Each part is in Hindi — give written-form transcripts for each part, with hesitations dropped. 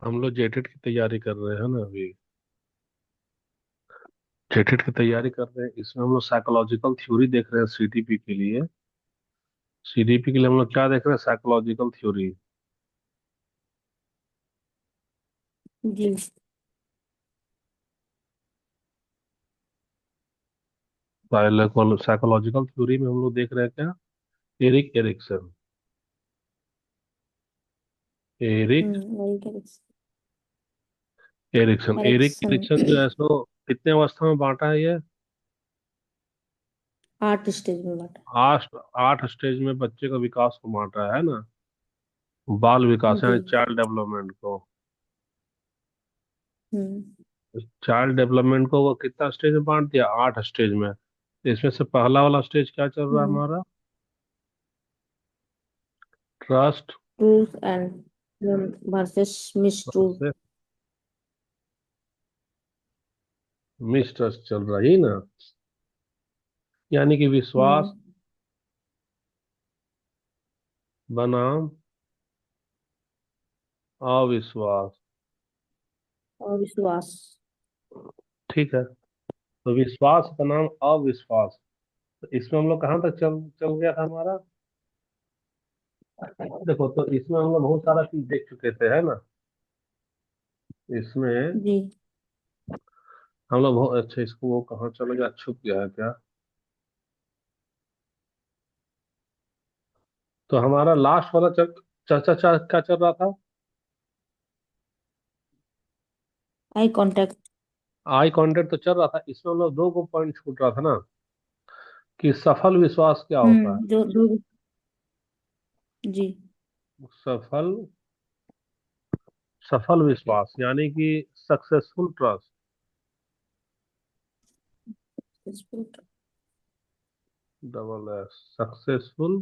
हम लोग जेटेट की तैयारी कर रहे हैं ना अभी। जेटेट की तैयारी कर रहे हैं, इसमें हम लोग साइकोलॉजिकल थ्योरी देख रहे हैं सीडीपी के लिए। सीडीपी के लिए हम लोग क्या देख रहे हैं? Psychological theory. जी। साइकोलॉजिकल थ्योरी में हम लोग देख रहे हैं क्या? Erik Erikson. एरिक वही correct. Erikson Erik Erikson. Erikson जो है सो कितने अवस्था में बांटा है ये? 8 स्टेज में बांटा। आठ आठ स्टेज में बच्चे का विकास को बांटा है ना। बाल विकास जी। यानी चाइल्ड डेवलपमेंट को। हम्म। चाइल्ड डेवलपमेंट को वो कितना स्टेज में बांट दिया? 8 स्टेज में। तो इसमें से पहला वाला स्टेज क्या चल रहा है हम्म। हमारा? Trust truth and versus miss truth. से मिसट्रस्ट चल रहा ही ना। यानी कि विश्वास हम्म। बनाम अविश्वास। और विश्वास। ठीक है। तो विश्वास बनाम अविश्वास। तो इसमें हम लोग कहाँ तक चल चल गया था हमारा? देखो, तो इसमें हम लोग बहुत सारा चीज देख चुके थे, है ना। इसमें जी। हम लोग बहुत अच्छा, इसको वो कहाँ चला गया, छुप गया है क्या? तो हमारा लास्ट वाला चर्चा क्या चल रहा था? Eye contact. आई कांटेक्ट तो चल रहा था, इसमें हम लोग दो को पॉइंट छूट रहा था ना, कि सफल विश्वास क्या होता जो दो। जी। है? सफल विश्वास यानी कि successful trust. Double S, successful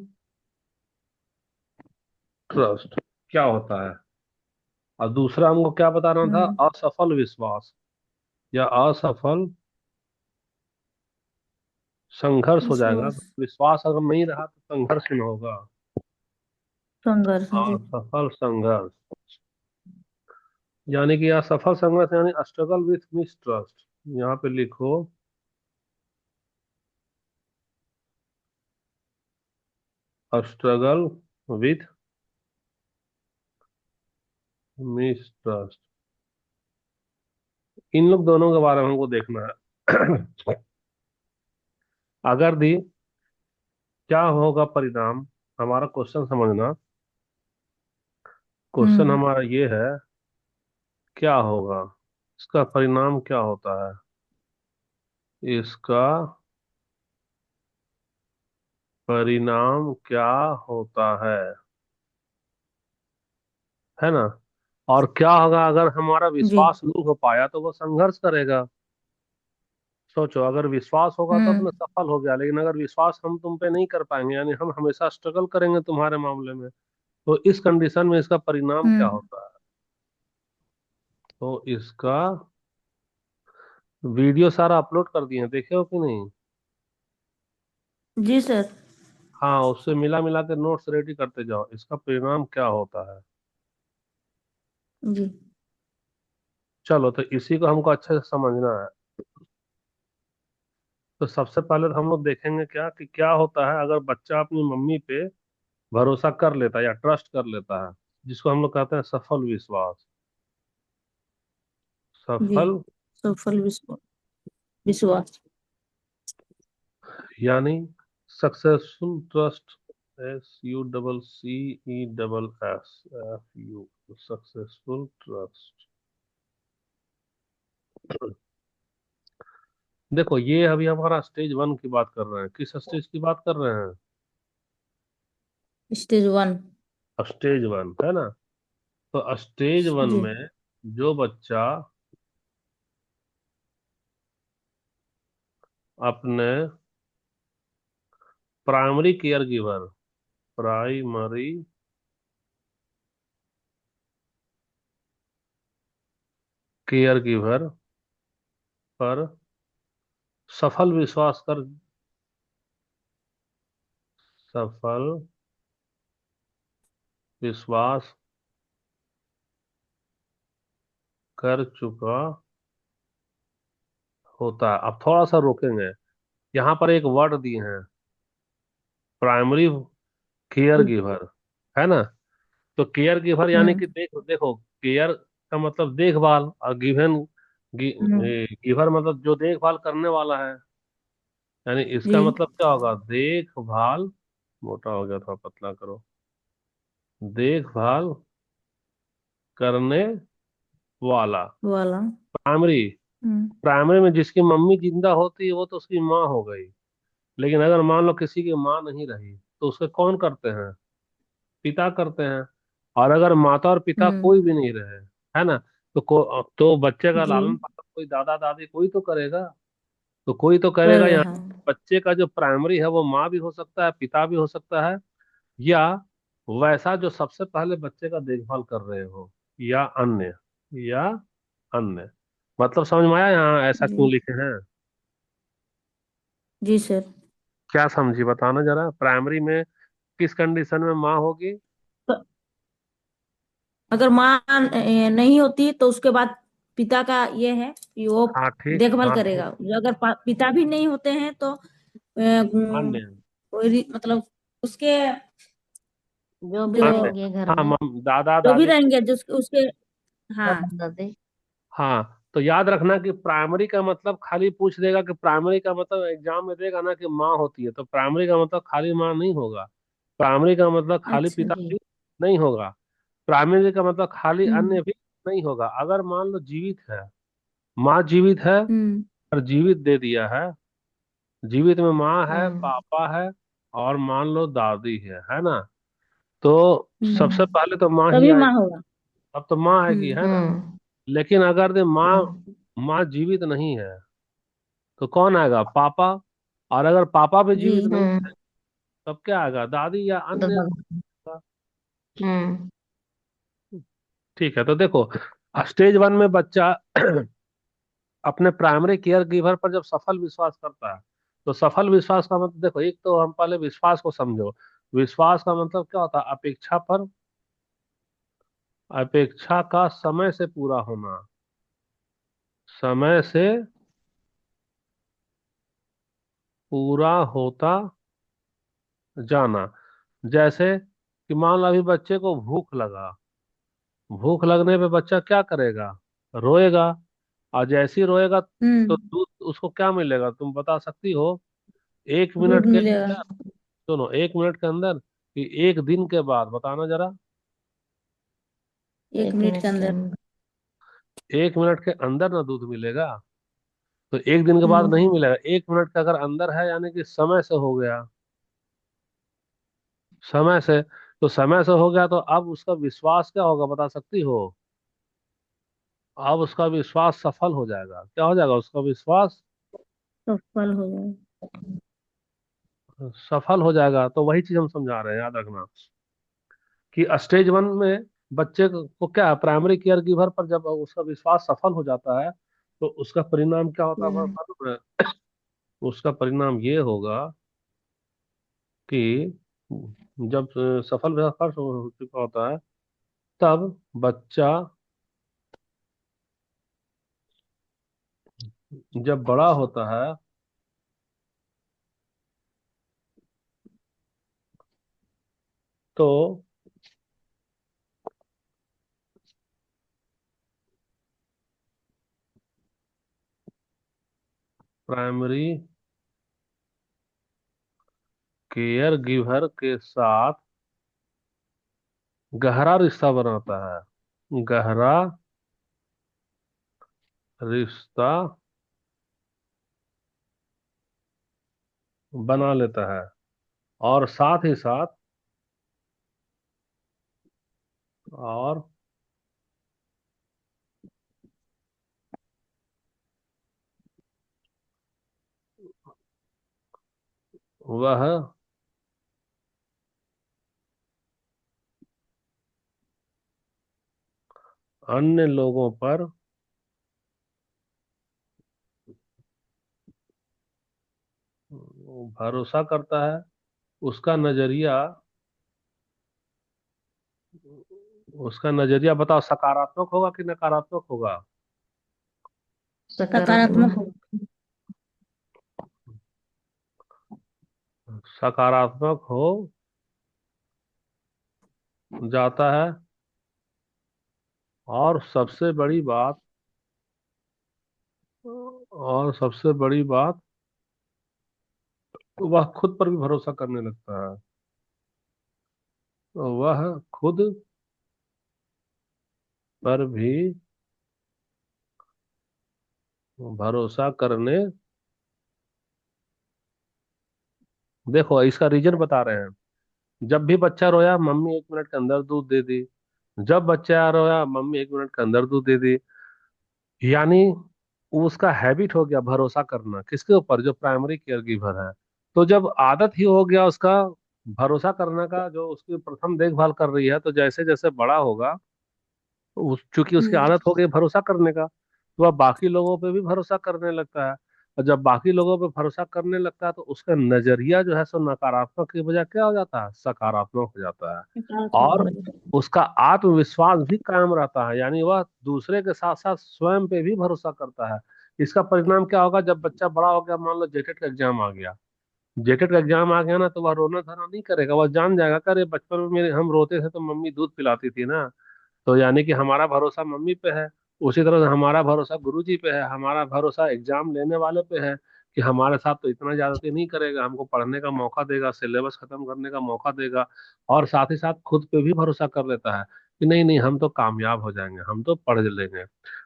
trust क्या होता है? और दूसरा हमको क्या बताना था? हम्म। असफल विश्वास या असफल संघर्ष हो जाएगा। विश्वास। विश्वास अगर नहीं रहा तो संघर्ष में होगा। संघर्ष। जी। असफल संघर्ष यानी कि असफल संघर्ष यानी स्ट्रगल विथ मिसट्रस्ट। यहाँ पे लिखो, स्ट्रगल विथ मिसट्रस्ट। इन लोग दोनों के बारे में हमको देखना है। अगर दी क्या होगा परिणाम? हमारा क्वेश्चन समझना। क्वेश्चन हम्म। हमारा ये है, क्या होगा, इसका परिणाम क्या होता है? इसका परिणाम क्या होता है ना। और क्या होगा अगर हमारा जी। विश्वास नहीं हो पाया? तो वो संघर्ष करेगा। सोचो, अगर विश्वास होगा तो अपने हम्म। सफल हो गया, लेकिन अगर विश्वास हम तुम पे नहीं कर पाएंगे, यानी हम हमेशा स्ट्रगल करेंगे तुम्हारे मामले में, तो इस कंडीशन में इसका परिणाम क्या हम्म। होता है? तो इसका वीडियो सारा अपलोड कर दिए हैं, देखे हो कि नहीं? जी सर। हाँ, उससे मिला मिला के नोट्स रेडी करते जाओ, इसका परिणाम क्या होता है। जी। चलो, तो इसी को हमको अच्छे से समझना है। तो सबसे पहले तो हम लोग देखेंगे क्या कि क्या होता है अगर बच्चा अपनी मम्मी पे भरोसा कर लेता है या ट्रस्ट कर लेता है, जिसको हम लोग कहते हैं सफल विश्वास। जी। सफल सफल विश्वास। विश्वास। यानी successful trust. SUCCESS successful trust. देखो, ये अभी हमारा स्टेज वन की बात कर रहे हैं। किस स्टेज की बात कर रहे हैं? स्टेज 1। स्टेज वन, है ना। तो स्टेज वन जी। में जो बच्चा अपने primary care giver primary care giver पर सफल विश्वास कर सफल विश्वास कर चुका होता है। अब थोड़ा सा रोकेंगे, यहाँ पर एक वर्ड दिए हैं, प्राइमरी केयर गिवर, है ना। तो केयर गिवर यानी हम्म कि देखो देखो, केयर का मतलब देखभाल, और गिवन, हम्म गिवर मतलब जो देखभाल करने वाला है। यानी जी इसका मतलब क्या होगा, देखभाल, मोटा हो गया थोड़ा पतला करो, देखभाल करने वाला। वाला। प्राइमरी, हम्म प्राइमरी में जिसकी मम्मी जिंदा होती है वो तो उसकी माँ हो गई। लेकिन अगर मान लो किसी की माँ नहीं रही तो उसके कौन करते हैं, पिता करते हैं। और अगर माता और पिता हम्म कोई भी नहीं रहे, है ना, तो बच्चे का जी लालन पालन कोई दादा दादी कोई तो करेगा। तो कोई तो करेगा, करेगा यहाँ हाँ। बच्चे का जो प्राइमरी है वो माँ भी हो सकता है, पिता भी हो सकता है, या वैसा जो सबसे पहले बच्चे का देखभाल कर रहे हो, या अन्य, या अन्य। मतलब समझ में आया यहाँ ऐसा क्यों जी लिखे हैं। जी सर। क्या समझी बताना जरा, प्राइमरी में किस कंडीशन में माँ होगी। तो अगर माँ नहीं होती तो उसके बाद पिता का ये है कि वो हाँ ठीक, देखभाल हाँ ठीक, करेगा। जो अगर पिता भी नहीं होते हैं तो अन्य, मतलब उसके जो भी जो अन्य, रहेंगे घर हाँ में। दादा जो भी दादी कोई। रहेंगे जो उसके हाँ दादा दादी। हाँ तो याद रखना कि प्राइमरी का मतलब खाली पूछ देगा कि प्राइमरी का मतलब एग्जाम में देगा ना कि माँ होती है, तो प्राइमरी का मतलब खाली माँ नहीं होगा। प्राइमरी का मतलब खाली अच्छा पिता जी। भी नहीं होगा। प्राइमरी का मतलब खाली हम्म अन्य भी नहीं होगा। अगर मान लो जीवित है, माँ जीवित है हम्म और जीवित दे दिया है, जीवित में माँ है, हम्म पापा है, और मान लो दादी है ना, तो सबसे हम्म पहले तो माँ ही तभी माँ आएगी। होगा। अब तो माँ आएगी, हम्म है ना। हम्म लेकिन अगर दे माँ, हम्म माँ जीवित नहीं है तो कौन आएगा, पापा। और अगर पापा भी जी जीवित नहीं हम्म है तब क्या आएगा, दादी या अन्य दादा। कोई आएगा। हम्म ठीक है, तो देखो, स्टेज वन में बच्चा अपने प्राइमरी केयर गिवर पर जब सफल विश्वास करता है, तो सफल विश्वास का मतलब देखो, एक तो हम पहले विश्वास को समझो। विश्वास का मतलब क्या होता है, अपेक्षा पर, अपेक्षा का समय से पूरा होना, समय से पूरा होता जाना। जैसे कि मान लो अभी बच्चे को भूख लगा, भूख लगने पे बच्चा क्या करेगा, रोएगा। और जैसे ही रोएगा तो हम्म दूध उसको क्या मिलेगा, तुम बता सकती हो। एक दूध मिनट के मिलेगा। अंदर, सुनो, एक मिनट के अंदर कि एक दिन के बाद, बताना जरा। एक एक मिनट के मिनट के अंदर। अंदर। एक मिनट के अंदर ना दूध मिलेगा, तो एक दिन के बाद हम्म नहीं मिलेगा। एक मिनट का अगर अंदर है यानी कि समय से हो गया, समय से। तो समय से हो गया तो अब उसका विश्वास क्या होगा, बता सकती हो। अब उसका विश्वास सफल हो जाएगा, क्या हो जाएगा उसका विश्वास, सफल हो जाए। सफल हो जाएगा। तो वही चीज हम समझा रहे हैं, याद रखना कि स्टेज वन में बच्चे को क्या, प्राइमरी केयर गिवर पर जब उसका विश्वास सफल हो जाता है तो उसका परिणाम क्या होता है हम्म मालूम है? उसका परिणाम ये होगा कि जब सफल विश्वास हो चुका होता है, तब बच्चा जब बड़ा होता है तो प्राइमरी केयर गिवर के साथ गहरा रिश्ता बनाता है, गहरा रिश्ता बना लेता है। और साथ ही साथ, और वह अन्य लोगों पर भरोसा करता है। उसका नजरिया, उसका नजरिया बताओ, सकारात्मक होगा कि नकारात्मक होगा। सकारात्मक हो। सकारात्मक हो जाता है। और सबसे बड़ी बात, और सबसे बड़ी बात, वह खुद पर भी भरोसा करने लगता है। वह खुद पर भी भरोसा करने, देखो इसका रीजन बता रहे हैं। जब भी बच्चा रोया, मम्मी 1 मिनट के अंदर दूध दे दी। जब बच्चा रोया, मम्मी 1 मिनट के अंदर दूध दे दी। यानी उसका हैबिट हो गया भरोसा करना, किसके ऊपर? जो प्राइमरी केयर गिवर है। तो जब आदत ही हो गया उसका भरोसा करने का, जो उसकी प्रथम देखभाल कर रही है, तो जैसे जैसे बड़ा होगा, चूंकि उसकी हम्म। आदत हो गई भरोसा करने का, तो वह बाकी लोगों पे भी भरोसा करने लगता है। और जब बाकी लोगों पे भरोसा करने लगता है, तो उसका नजरिया जो है सो नकारात्मक की बजाय क्या हो जाता है? सकारात्मक हो जाता है। सकारात्मक और हो जाए। उसका आत्मविश्वास भी कायम रहता है, यानी वह दूसरे के साथ साथ स्वयं पे भी भरोसा करता है। इसका परिणाम क्या होगा? जब बच्चा बड़ा हो गया, मान लो जेटेट का एग्जाम आ गया, जेटेट का एग्जाम आ गया ना, तो वह रोना धोना नहीं करेगा। वह जान जाएगा कि अरे बचपन में मेरे हम रोते थे तो मम्मी दूध पिलाती थी ना। तो यानी कि हमारा भरोसा मम्मी पे है। उसी तरह से हमारा भरोसा गुरुजी पे है, हमारा भरोसा एग्जाम लेने वाले पे है, कि हमारे साथ तो इतना ज्यादती नहीं करेगा, हमको पढ़ने का मौका देगा, सिलेबस खत्म करने का मौका देगा। और साथ ही साथ खुद पे भी भरोसा कर लेता है कि नहीं नहीं, हम तो कामयाब हो जाएंगे, हम तो पढ़ लेंगे।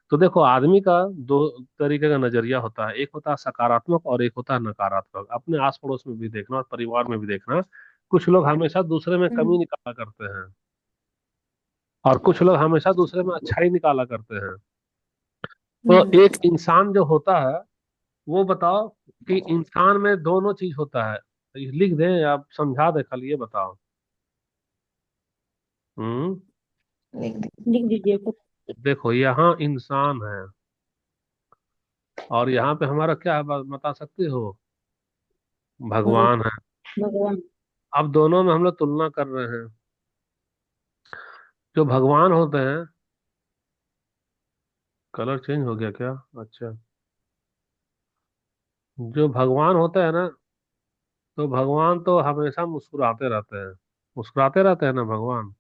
तो देखो आदमी का दो तरीके का नजरिया होता है, एक होता है सकारात्मक और एक होता है नकारात्मक। अपने आस पड़ोस में भी देखना और परिवार में भी देखना, कुछ लोग हमेशा दूसरे में कमी हम्म। निकाला करते हैं, और कुछ लोग हमेशा दूसरे में अच्छाई निकाला करते हैं। तो हम्म। एक इंसान जो होता है, वो बताओ कि इंसान में दोनों चीज होता है। ये लिख दें या समझा दे, खाली ये बताओ। हम्म। लिख दीजिए कुछ। देखो यहाँ इंसान है, और यहाँ पे हमारा क्या है, बता सकते हो? भगवान है। भगवान। अब दोनों में हम लोग तुलना कर रहे हैं। जो भगवान होते हैं, कलर चेंज हो गया क्या? अच्छा। जो भगवान होते हैं ना, तो भगवान तो हमेशा मुस्कुराते रहते हैं। मुस्कुराते रहते हैं ना भगवान।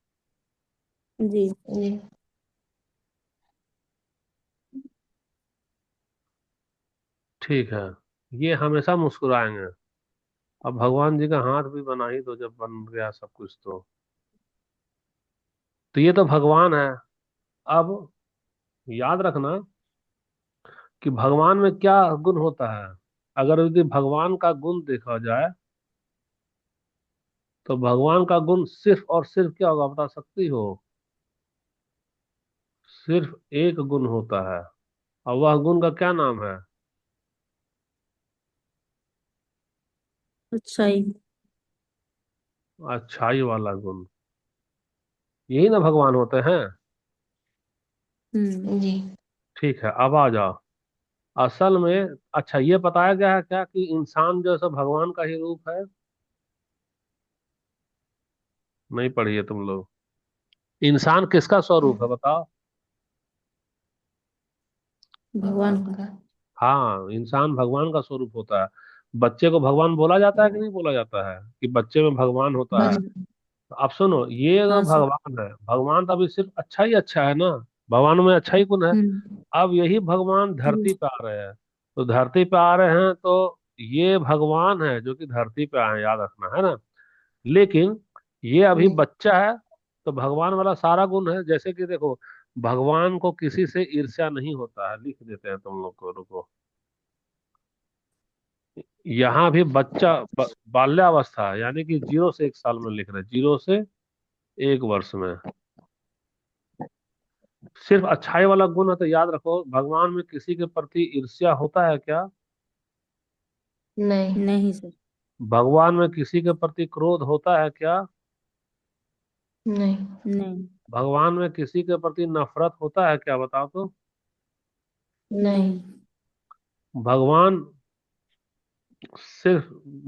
जी। जी। ठीक है, ये हमेशा मुस्कुराएंगे। अब भगवान जी का हाथ भी बना ही दो, जब बन गया सब कुछ तो ये तो भगवान है। अब याद रखना कि भगवान में क्या गुण होता है। अगर यदि भगवान का गुण देखा जाए, तो भगवान का गुण सिर्फ और सिर्फ क्या होगा, बता सकती हो? सिर्फ एक गुण होता है, और वह गुण का क्या नाम है? अच्छाई। अच्छाई वाला गुण। यही ना भगवान होते हैं। हम्म। जी। ठीक है, अब आ जाओ असल में। अच्छा, ये बताया गया है क्या कि इंसान जो है सो भगवान का ही रूप है? नहीं पढ़ी है तुम लोग? इंसान किसका स्वरूप है बताओ? भगवान का। का। हाँ, इंसान भगवान का स्वरूप होता है। बच्चे को भगवान बोला जाता है कि नहीं बोला जाता है कि बच्चे में भगवान होता है? बच। तो अब सुनो, ये जो हाँ सर। भगवान है, भगवान तो अभी सिर्फ अच्छा ही अच्छा है ना। भगवान में अच्छा ही गुण है। हम्म। अब यही भगवान जी। धरती पे आ रहे हैं। तो धरती पे आ रहे हैं, तो ये भगवान है जो कि धरती पे आए हैं, याद रखना है ना। लेकिन ये अभी जी। बच्चा है। तो भगवान वाला सारा गुण है, जैसे कि देखो, भगवान को किसी से ईर्ष्या नहीं होता है। लिख देते हैं तुम लोग को, रुको। यहाँ भी बच्चा बाल्यावस्था, यानी कि 0 से 1 साल में लिख रहे हैं, 0 से 1 वर्ष में सिर्फ अच्छाई वाला गुण है। तो याद रखो, भगवान में किसी के प्रति ईर्ष्या होता है क्या? नहीं। नहीं सर। भगवान में किसी के प्रति क्रोध होता है क्या? नहीं। नहीं। भगवान में किसी के प्रति नफरत होता है क्या, बताओ तो? नहीं। नहीं। भगवान सिर्फ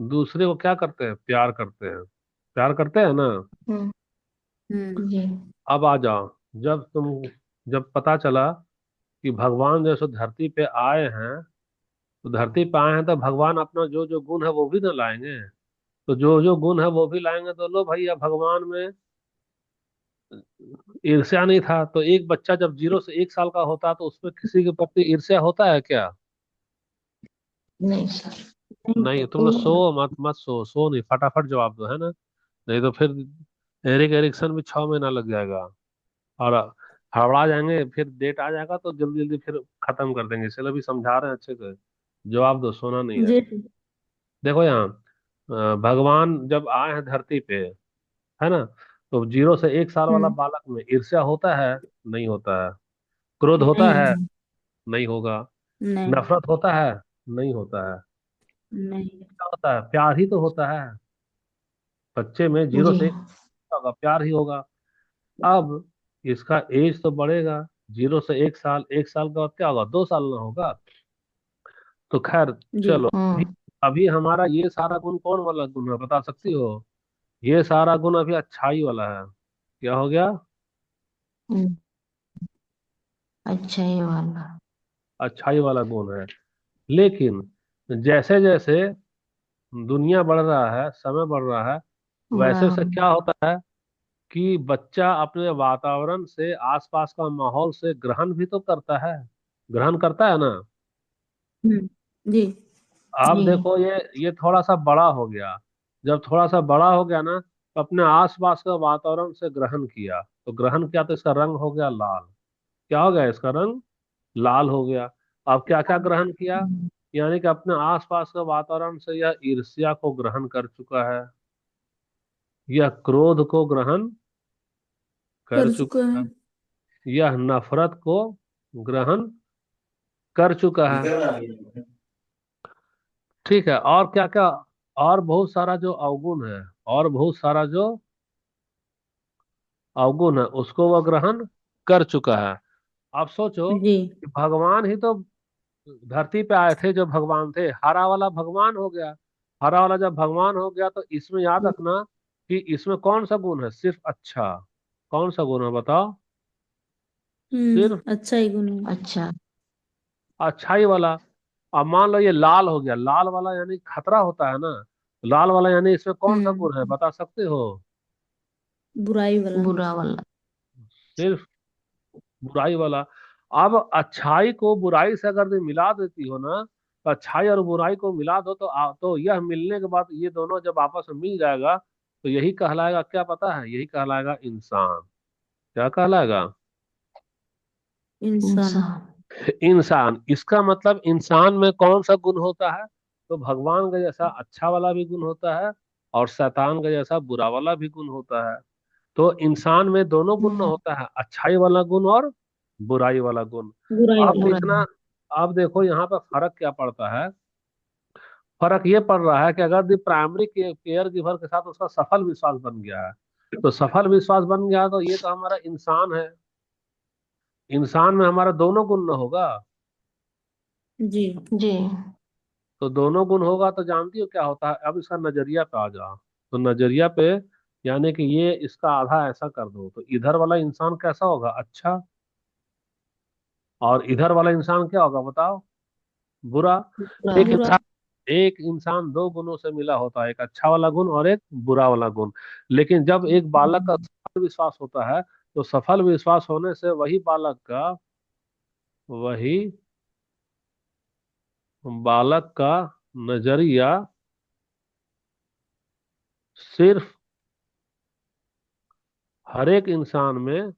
दूसरे को क्या करते हैं? प्यार करते हैं। प्यार करते हैं ना। हम्म। हम्म। जी। अब आ जाओ, जब तुम जब पता चला कि भगवान जैसे धरती पे आए हैं, तो धरती पे आए हैं तो भगवान अपना जो जो गुण है वो भी ना लाएंगे। तो जो जो गुण है वो भी लाएंगे, तो लो भैया, भगवान में ईर्ष्या नहीं था, तो एक बच्चा जब 0 से 1 साल का होता है तो उसमें किसी के प्रति ईर्ष्या होता है क्या? नहीं सर। नहीं। तुम लोग सो मत, मत सो, सो नहीं, फटाफट जवाब दो, है ना? नहीं तो फिर एरिक एरिक्सन भी 6 महीना लग जाएगा, और हड़बड़ा जाएंगे, फिर डेट आ जाएगा तो जल्दी जल्दी फिर खत्म कर देंगे। चलो अभी समझा रहे हैं अच्छे से, जवाब दो, सोना नहीं है। जी। देखो यहाँ, भगवान जब आए हैं धरती पे, है ना, तो 0 से 1 साल वाला हम्म। बालक में ईर्ष्या होता है? नहीं होता है। क्रोध होता नहीं है? होता। नहीं होगा। नहीं। नफरत होता है? नहीं होता है। नहीं। क्या होता है? प्यार ही तो होता है। बच्चे में जीरो जी। से एक होगा, प्यार ही होगा। अब इसका एज तो बढ़ेगा, 0 से 1 साल, 1 साल के बाद क्या होगा? 2 साल ना होगा। तो खैर, जी। चलो अभी, अभी हमारा ये सारा गुण कौन वाला गुण है बता सकती हो? ये सारा गुण अभी अच्छाई वाला है। क्या हो गया? हम्म, अच्छा ये वाला। अच्छाई वाला गुण है। लेकिन जैसे जैसे दुनिया बढ़ रहा है, समय बढ़ रहा है, बुरा वैसे हो। वैसे क्या होता है कि बच्चा अपने वातावरण से, आसपास का माहौल से ग्रहण भी तो करता है। ग्रहण करता है ना? जी। अब जी। देखो, ये थोड़ा सा बड़ा हो गया। जब थोड़ा सा बड़ा हो गया ना, तो अपने आसपास का वातावरण से ग्रहण किया, तो ग्रहण किया तो इसका रंग हो गया लाल। क्या हो गया? इसका रंग लाल हो गया। अब क्या क्या ग्रहण किया? यानी कि अपने आसपास के वातावरण से यह ईर्ष्या को ग्रहण कर चुका है, यह क्रोध को ग्रहण कर कर चुका चुका है। है, यह नफरत को ग्रहण कर चुका है। ठीक है, और क्या क्या? और बहुत सारा जो अवगुण है, और बहुत सारा जो अवगुण है, उसको वह ग्रहण कर चुका है। अब सोचो जी। कि भगवान ही तो धरती पे आए थे, जो भगवान थे, हरा वाला भगवान हो गया। हरा वाला जब भगवान हो गया, तो इसमें याद रखना कि इसमें कौन सा गुण है? सिर्फ अच्छा। कौन सा गुण है बताओ? सिर्फ अच्छा ही गुण है। अच्छा। अच्छाई वाला। अब मान लो ये लाल हो गया, लाल वाला यानी खतरा होता है ना। लाल वाला यानी इसमें कौन सा हम्म। गुण है बता सकते हो? बुराई वाला। बुरा वाला। सिर्फ बुराई वाला। अब अच्छाई को बुराई से अगर तुम मिला देती हो ना, तो अच्छाई और बुराई को मिला दो, तो यह मिलने के बाद ये दोनों जब आपस में मिल जाएगा, तो यही कहलाएगा, क्या पता है? यही कहलाएगा इंसान। क्या कहलाएगा? इंसान। इंसान। इंसान। इसका मतलब इंसान में कौन सा गुण होता है? तो भगवान का जैसा अच्छा वाला भी गुण होता है, और शैतान का जैसा बुरा वाला भी गुण होता है। तो इंसान में दोनों गुण हम्म, होता है, अच्छाई वाला गुण और बुराई वाला गुण। बुराई अब वाला। बुरा। देखना, अब देखो यहाँ पर फर्क क्या पड़ता है। फर्क ये पड़ रहा है कि अगर दी प्राइमरी केयर गिवर के साथ उसका सफल विश्वास बन गया है, तो सफल विश्वास बन गया तो ये तो हमारा इंसान है। इंसान में हमारा दोनों गुण न होगा? जी। जी। तो दोनों गुण होगा तो जानती हो क्या होता है? अब इसका नजरिया पे आ जाओ। तो नजरिया पे, यानी कि ये इसका आधा ऐसा कर दो, तो इधर वाला इंसान कैसा होगा? अच्छा। और इधर वाला इंसान क्या होगा बताओ? बुरा। बुरा। एक बुरा। इंसान, एक इंसान दो गुणों से मिला होता है, एक अच्छा वाला गुण और एक बुरा वाला गुण। लेकिन जब एक बालक का सफल विश्वास होता है, तो सफल विश्वास होने से वही वही बालक का नजरिया सिर्फ हर एक इंसान में,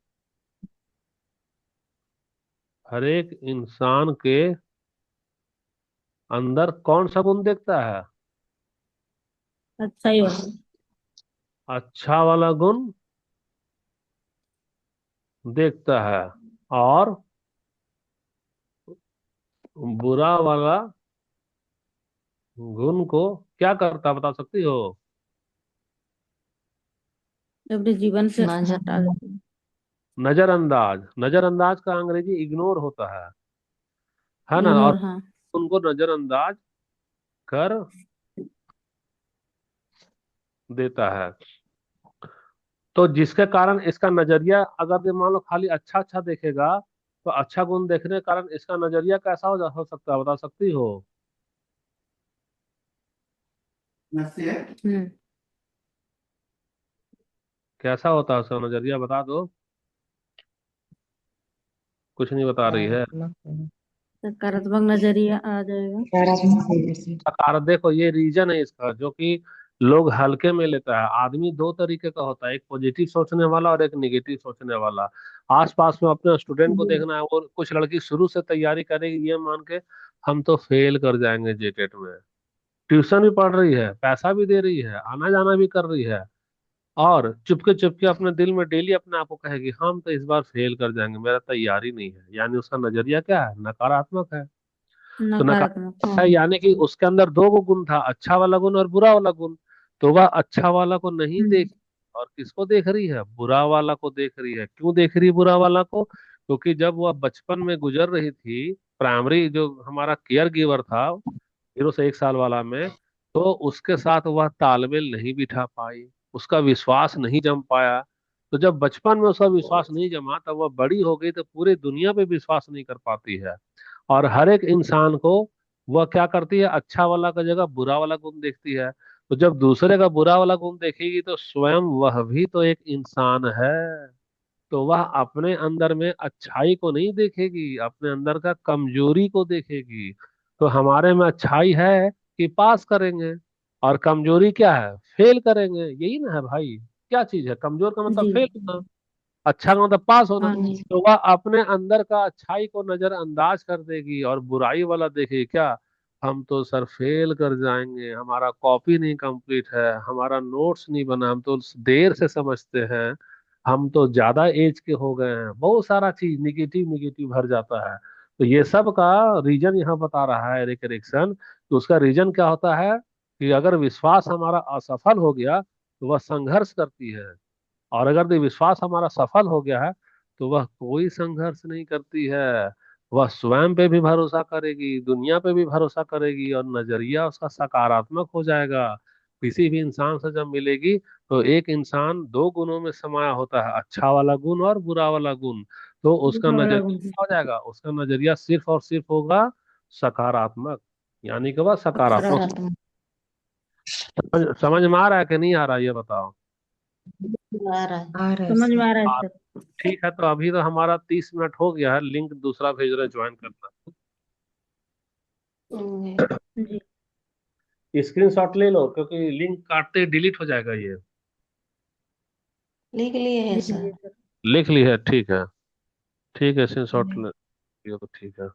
हर एक इंसान के अंदर कौन सा गुण देखता है? अच्छा ही वाला। अच्छा वाला गुण देखता है। और बुरा वाला गुण को क्या करता बता सकती हो? अपने जीवन से नजर। हटा देते हैं। नजरअंदाज। नजरअंदाज का अंग्रेजी इग्नोर होता है ना? और इग्नोर, हाँ। उनको नजरअंदाज कर देता है। तो जिसके कारण इसका नजरिया, अगर ये मान लो खाली अच्छा अच्छा देखेगा, तो अच्छा गुण देखने के कारण इसका नजरिया कैसा हो सकता है, बता सकती हो? हम्म। कैसा होता है उसका नजरिया, बता दो। कुछ नहीं बता रही है। सकारात्मक होना। सकारात्मक नजरिया आ जाएगा। सकारात्मक होने से। कारण देखो ये रीजन है इसका, जो कि लोग हल्के में लेता है। आदमी दो तरीके का होता है, एक पॉजिटिव सोचने वाला और एक नेगेटिव सोचने वाला। आसपास में अपने स्टूडेंट को जी। देखना है, और कुछ लड़की शुरू से तैयारी करेगी ये मान के हम तो फेल कर जाएंगे जेटेट में। ट्यूशन भी पढ़ रही है, पैसा भी दे रही है, आना जाना भी कर रही है, और चुपके चुपके अपने दिल में डेली अपने आप को कहेगी हम तो इस बार फेल कर जाएंगे, मेरा तैयारी नहीं है। यानी उसका नजरिया क्या है, नकारात्मक है। तो नकारात्मक, हाँ। नकारात्मक है यानी कि उसके अंदर दो गो गुण था, अच्छा वाला गुण और बुरा वाला गुण। तो वह अच्छा वाला को नहीं हम्म। देख, और किसको देख रही है, बुरा वाला को देख रही है। क्यों देख रही है बुरा वाला को? क्योंकि जब वह बचपन में गुजर रही थी, प्राइमरी जो हमारा केयर गिवर था 0 से 1 साल वाला में, तो उसके साथ वह तालमेल नहीं बिठा पाई, उसका विश्वास नहीं जम पाया। तो जब बचपन में उसका विश्वास नहीं जमा, तब वह बड़ी हो गई तो पूरी दुनिया पे विश्वास नहीं कर पाती है। और हर एक इंसान को वह क्या करती है, अच्छा वाला का जगह बुरा वाला गुण देखती है। तो जब दूसरे का बुरा वाला गुण देखेगी तो स्वयं वह भी तो एक इंसान है। तो वह अपने अंदर में अच्छाई को नहीं देखेगी, अपने अंदर का कमजोरी को देखेगी। तो हमारे में अच्छाई है कि पास करेंगे, और कमजोरी क्या है, फेल करेंगे। यही ना है भाई, क्या चीज है, कमजोर का मतलब जी। फेल होना, अच्छा का मतलब पास होना। हाँ जी। तो वह अपने अंदर का अच्छाई को नजरअंदाज कर देगी और बुराई वाला देखेगी क्या, हम तो सर फेल कर जाएंगे, हमारा कॉपी नहीं कंप्लीट है, हमारा नोट्स नहीं बना, हम तो देर से समझते हैं, हम तो ज्यादा एज के हो गए हैं, बहुत सारा चीज निगेटिव निगेटिव भर जाता है। तो ये सब का रीजन यहाँ बता रहा है एरिक एरिक्सन। तो उसका रीजन क्या होता है कि अगर विश्वास हमारा असफल हो गया तो वह संघर्ष करती है, और अगर ये विश्वास हमारा सफल हो गया है तो वह कोई संघर्ष नहीं करती है। वह स्वयं पे भी भरोसा करेगी, दुनिया पे भी भरोसा करेगी, और नजरिया उसका सकारात्मक हो जाएगा। किसी भी इंसान से जब मिलेगी तो एक इंसान दो गुणों में समाया होता है, अच्छा वाला गुण और बुरा वाला गुण। तो उसका दूसरा वाला नजरिया गुण। क्या हो जाएगा, उसका नजरिया सिर्फ और सिर्फ होगा सकारात्मक। यानी कि वह सकारात्मक। सकारात्मक। समझ में आ रहा है कि नहीं आ रहा, ये बताओ। आ रहा है, आ रहा है समझ सर। में आ रहा है हाँ, सर। ठीक है। तो अभी तो हमारा 30 मिनट हो गया है, लिंक दूसरा भेज रहे, ज्वाइन करना। हम्म, जी। स्क्रीनशॉट ले लो, क्योंकि लिंक काटते ही डिलीट हो जाएगा ये। लिख लिए हैं लिख सर। लिए सर। लिख ली है, ठीक है। ठीक है, स्क्रीनशॉट ले लियो तो ठीक है।